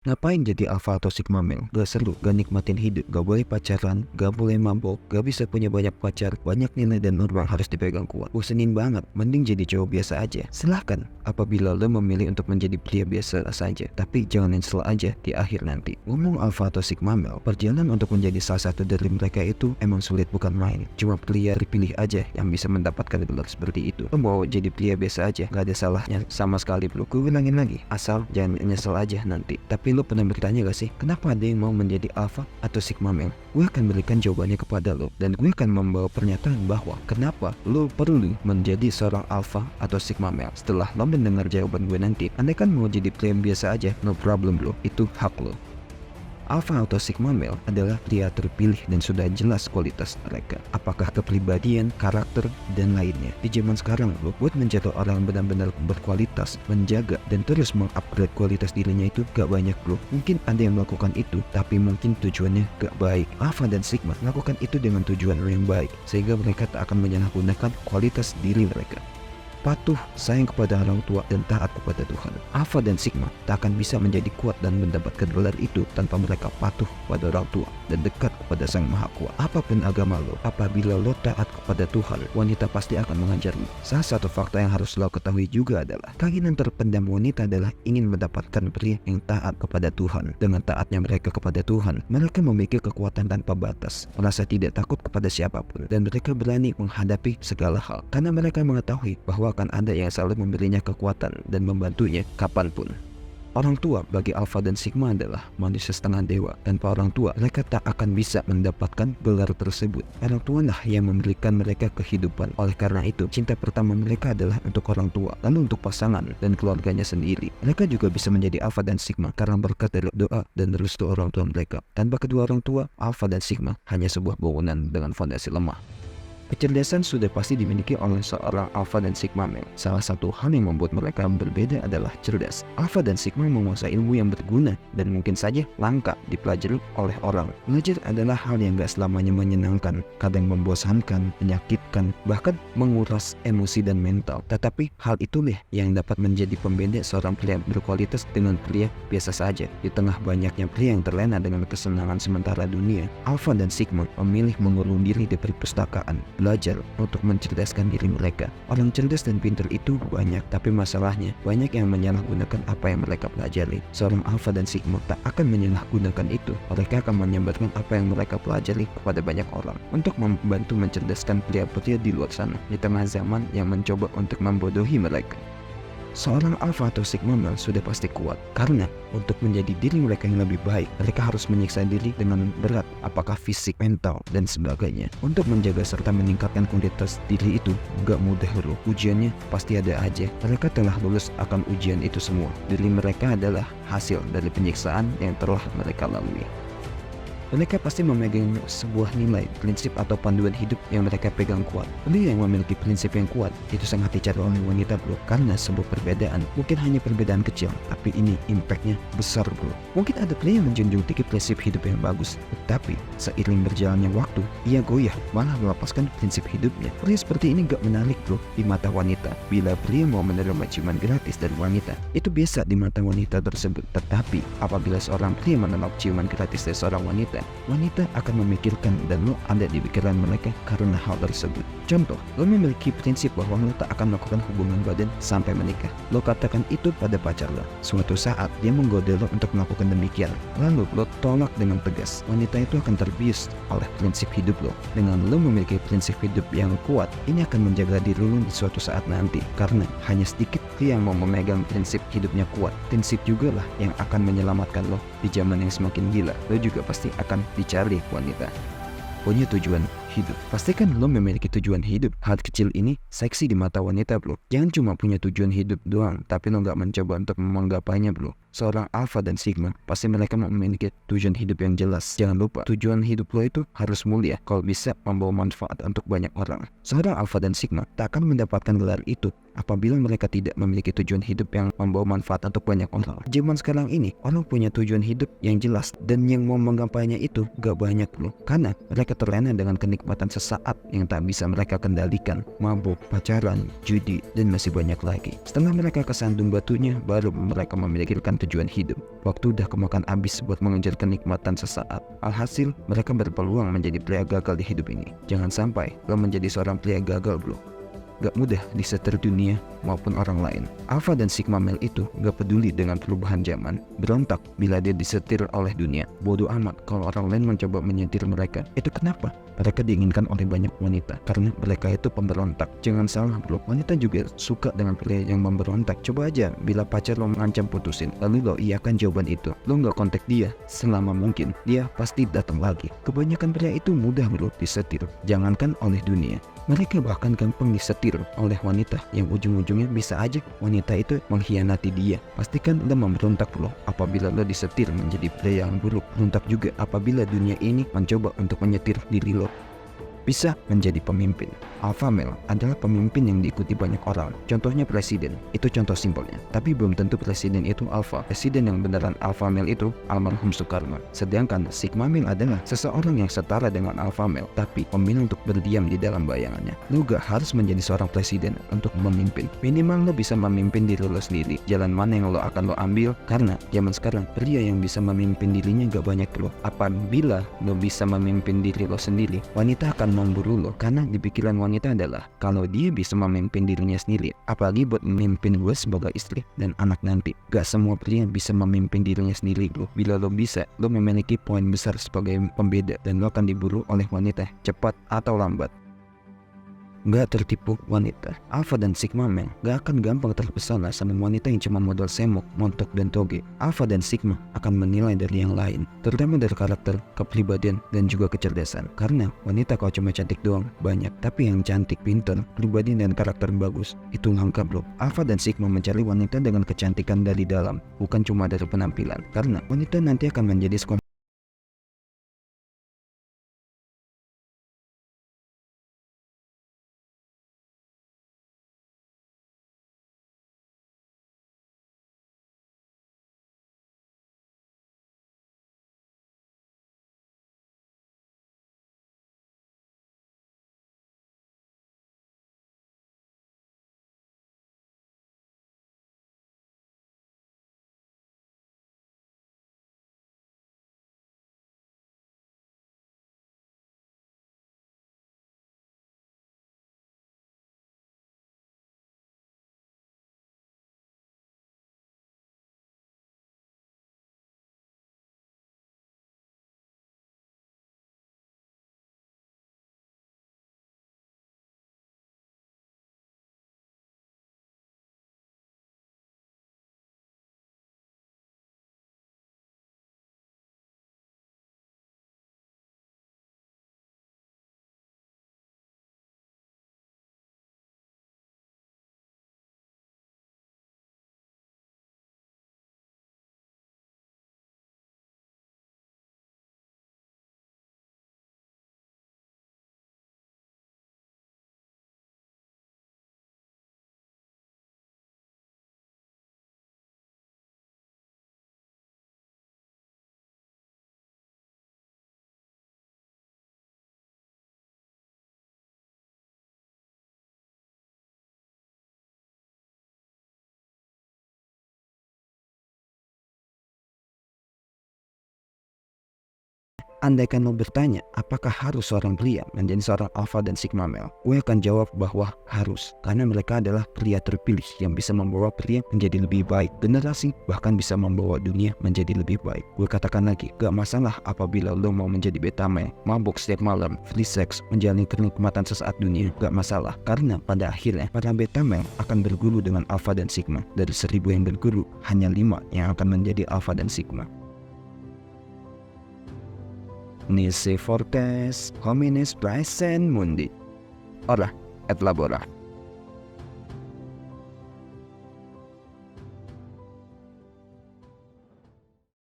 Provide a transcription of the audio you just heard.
Ngapain jadi alpha atau sigma male? Gak seru, gak nikmatin hidup, gak boleh pacaran, gak boleh mabok, gak bisa punya banyak pacar, banyak nilai dan norma harus dipegang kuat. Bosenin banget, mending jadi cowok biasa aja. Silahkan, apabila lo memilih untuk menjadi pria biasa saja, tapi jangan nyesel aja di akhir nanti. Ngomong alpha atau sigma male, perjalanan untuk menjadi salah satu dari mereka itu emang sulit bukan main. Cuma pria terpilih aja yang bisa mendapatkan gelar seperti itu. Lo mau jadi pria biasa aja, gak ada salahnya sama sekali bro. Gue bilangin lagi, asal jangan nyesel aja nanti. Tapi lo pernah bertanya gak sih, kenapa ada yang mau menjadi alpha atau sigma male? Gue akan berikan jawabannya kepada lo, dan gue akan membawa pernyataan bahwa kenapa lo perlu menjadi seorang alpha atau sigma male. Setelah lo mendengar jawaban gue nanti, anda kan mau jadi pria biasa aja, no problem bro, itu hak lo. Alpha atau sigma male adalah pria terpilih dan sudah jelas kualitas mereka. Apakah kepribadian, karakter, dan lainnya. Di zaman sekarang bro, buat menjadi orang yang benar-benar berkualitas, menjaga, dan terus mengupgrade kualitas dirinya itu gak banyak bro. Mungkin ada yang melakukan itu, tapi mungkin tujuannya gak baik. Alpha dan sigma melakukan itu dengan tujuan yang baik, sehingga mereka tak akan menyalahgunakan kualitas diri mereka. Patuh, sayang kepada orang tua, dan taat kepada Tuhan. Alpha dan sigma tak akan bisa menjadi kuat dan mendapatkan gelar itu tanpa mereka patuh pada orang tua dan dekat kepada Sang Maha Kuat. Apapun agama lo, apabila lo taat kepada Tuhan, wanita pasti akan mengajarmu. Salah satu fakta yang harus lo ketahui juga adalah keinginan terpendam wanita adalah ingin mendapatkan pria yang taat kepada Tuhan. Dengan taatnya mereka kepada Tuhan, mereka memiliki kekuatan tanpa batas, merasa tidak takut kepada siapapun, dan mereka berani menghadapi segala hal karena mereka mengetahui bahwa akan ada yang selalu memberinya kekuatan dan membantunya kapanpun. Orang tua bagi alpha dan sigma adalah manusia setengah dewa. Tanpa orang tua, mereka tak akan bisa mendapatkan gelar tersebut. Orang tua lah yang memberikan mereka kehidupan. Oleh karena itu, cinta pertama mereka adalah untuk orang tua, lalu untuk pasangan dan keluarganya sendiri. Mereka juga bisa menjadi alpha dan sigma karena berkat dari doa dan restu orang tua mereka. Tanpa kedua orang tua, alpha dan sigma hanya sebuah bangunan dengan fondasi lemah. Kecerdasan sudah pasti dimiliki oleh seorang alpha dan sigma male. Salah satu hal yang membuat mereka berbeda adalah cerdas. Alpha dan sigma menguasai ilmu yang berguna dan mungkin saja langka dipelajari oleh orang. Belajar adalah hal yang gak selamanya menyenangkan, kadang membosankan, menyakitkan, bahkan menguras emosi dan mental. Tetapi hal itulah yang dapat menjadi pembeda seorang pria berkualitas dengan pria biasa saja. Di tengah banyaknya pria yang terlena dengan kesenangan sementara dunia, alpha dan sigma memilih mengurung diri di perpustakaan, belajar untuk mencerdaskan diri mereka. Orang cerdas dan pintar itu banyak, tapi masalahnya banyak yang menyalahgunakan apa yang mereka pelajari. Seorang alpha dan sigma tak akan menyalahgunakan itu. Mereka akan menyebarkan apa yang mereka pelajari kepada banyak orang untuk membantu mencerdaskan pria-pria di luar sana di tengah zaman yang mencoba untuk membodohi mereka. Seorang alpha atau sigma male sudah pasti kuat karena untuk menjadi diri mereka yang lebih baik, mereka harus menyiksa diri dengan berat, apakah fisik, mental, dan sebagainya. Untuk menjaga serta meningkatkan kualitas diri itu gak mudah bro. Ujiannya pasti ada aja. Mereka telah lulus akan ujian itu semua. Diri mereka adalah hasil dari penyiksaan yang telah mereka lalui. Mereka pasti memegang sebuah nilai, prinsip atau panduan hidup yang mereka pegang kuat. Pria yang memiliki prinsip yang kuat itu sangat dicari oleh wanita bro, karena sebuah perbedaan mungkin hanya perbedaan kecil, tapi ini impactnya besar bro. Mungkin ada pria yang menjunjung tinggi prinsip hidup yang bagus, tetapi seiring berjalannya waktu, ia goyah malah melepaskan prinsip hidupnya. Pria seperti ini gak menarik bro di mata wanita. Bila pria mau menerima ciuman gratis dari wanita, itu biasa di mata wanita tersebut. Tetapi apabila seorang pria menolak ciuman gratis dari seorang wanita akan memikirkan dan lo ada di pikiran mereka karena hal tersebut. Contoh, lo memiliki prinsip bahwa lo tak akan melakukan hubungan badan sampai menikah. Lo katakan itu pada pacar lo. Suatu saat dia menggoda lo untuk melakukan demikian, lalu lo tolak dengan tegas. Wanita itu akan terbius oleh prinsip hidup lo. Dengan lo memiliki prinsip hidup yang kuat, ini akan menjaga diri lo di suatu saat nanti, karena hanya sedikit yang mau memegang prinsip hidupnya kuat. Prinsip juga lah yang akan menyelamatkan lo di zaman yang semakin gila. Lo juga pasti akan dicari wanita. Punya tujuan hidup. Pastikan lo memiliki tujuan hidup. Hal kecil ini seksi di mata wanita bro. Jangan cuma punya tujuan hidup doang, tapi lo gak mencoba untuk menggapainya bro. Seorang alpha dan sigma pasti mereka memiliki tujuan hidup yang jelas. Jangan lupa, tujuan hidup lo itu harus mulia, kalau bisa membawa manfaat untuk banyak orang. Seorang alpha dan sigma tak akan mendapatkan gelar itu apabila mereka tidak memiliki tujuan hidup yang membawa manfaat untuk banyak orang. Zaman sekarang ini, orang punya tujuan hidup yang jelas dan yang mau menggapainya itu gak banyak bro, karena mereka terlena dengan kenikmatan kenikmatan sesaat yang tak bisa mereka kendalikan, mabuk, pacaran, judi, dan masih banyak lagi. Setelah mereka kesandung batunya, baru mereka memikirkan tujuan hidup. Waktu udah kemakan habis buat mengejar kenikmatan sesaat. Alhasil, mereka berpeluang menjadi pria gagal di hidup ini. Jangan sampai lo menjadi seorang pria gagal, bro. Gak mudah disetir dunia maupun orang lain. Alpha dan Sigma male itu gak peduli dengan perubahan zaman, berontak bila dia disetir oleh dunia. Bodoh amat kalau orang lain mencoba menyetir mereka. Itu kenapa? Mereka diinginkan oleh banyak wanita karena mereka itu pemberontak. Jangan salah bro, wanita juga suka dengan pria yang memberontak. Coba aja bila pacar lo mengancam putusin, lalu lo iakan jawaban itu. Lo gak kontak dia selama mungkin, dia pasti datang lagi. Kebanyakan pria itu mudah bro disetir, jangankan oleh dunia. Mereka bahkan gampang disetir oleh wanita yang ujung-ujungnya bisa aja wanita itu mengkhianati dia. Pastikan lo memberontak loh apabila lo disetir menjadi pria yang buruk. Berontak juga apabila dunia ini mencoba untuk menyetir diri lo. Bisa menjadi pemimpin. Alpha male adalah pemimpin yang diikuti banyak orang. Contohnya presiden, itu contoh simpelnya. Tapi belum tentu presiden itu alpha. Presiden yang beneran alpha male itu almarhum Soekarno. Sedangkan Sigma male adalah seseorang yang setara dengan alpha male, tapi memilih untuk berdiam di dalam bayangannya. Lo gak harus menjadi seorang presiden untuk memimpin. Minimal lo bisa memimpin diri lo sendiri. Jalan mana yang lo akan lo ambil? Karena zaman sekarang pria yang bisa memimpin dirinya gak banyak loh. Apabila lo bisa memimpin diri lo sendiri, wanita akan memburu lo. Karena di pikiran wanita adalah kalau dia bisa memimpin dirinya sendiri, apalagi buat memimpin gue sebagai istri dan anak nanti. Gak semua pria bisa memimpin dirinya sendiri bro. Bila lo bisa, lo memiliki poin besar sebagai pembeda dan lo akan diburu oleh wanita cepat atau lambat. Gak tertipu wanita. Alpha dan Sigma male gak akan gampang terpesona sama wanita yang cuma modal semok, montok, dan toge. Alpha dan Sigma akan menilai dari yang lain, terutama dari karakter, kepribadian, dan juga kecerdasan. Karena wanita kalau cuma cantik doang banyak, tapi yang cantik, pintar, pribadi, dan karakter bagus itu langka bro. Alpha dan Sigma mencari wanita dengan kecantikan dari dalam, bukan cuma dari penampilan. Karena wanita nanti akan menjadi andaikan lo bertanya, apakah harus seorang pria menjadi seorang alpha dan sigma male? Gue akan jawab bahwa harus, karena mereka adalah pria terpilih yang bisa membawa pria menjadi lebih baik, generasi, bahkan bisa membawa dunia menjadi lebih baik. Gue katakan lagi, gak masalah apabila lo mau menjadi beta male, mabuk setiap malam, free sex, menjalani kenikmatan sesaat dunia, gak masalah. Karena pada akhirnya, para beta male akan berguru dengan alpha dan sigma. Dari 1000 yang berguru, hanya 5 yang akan menjadi alpha dan sigma. Nisi fortes homines praesen mundi. Ora et labora.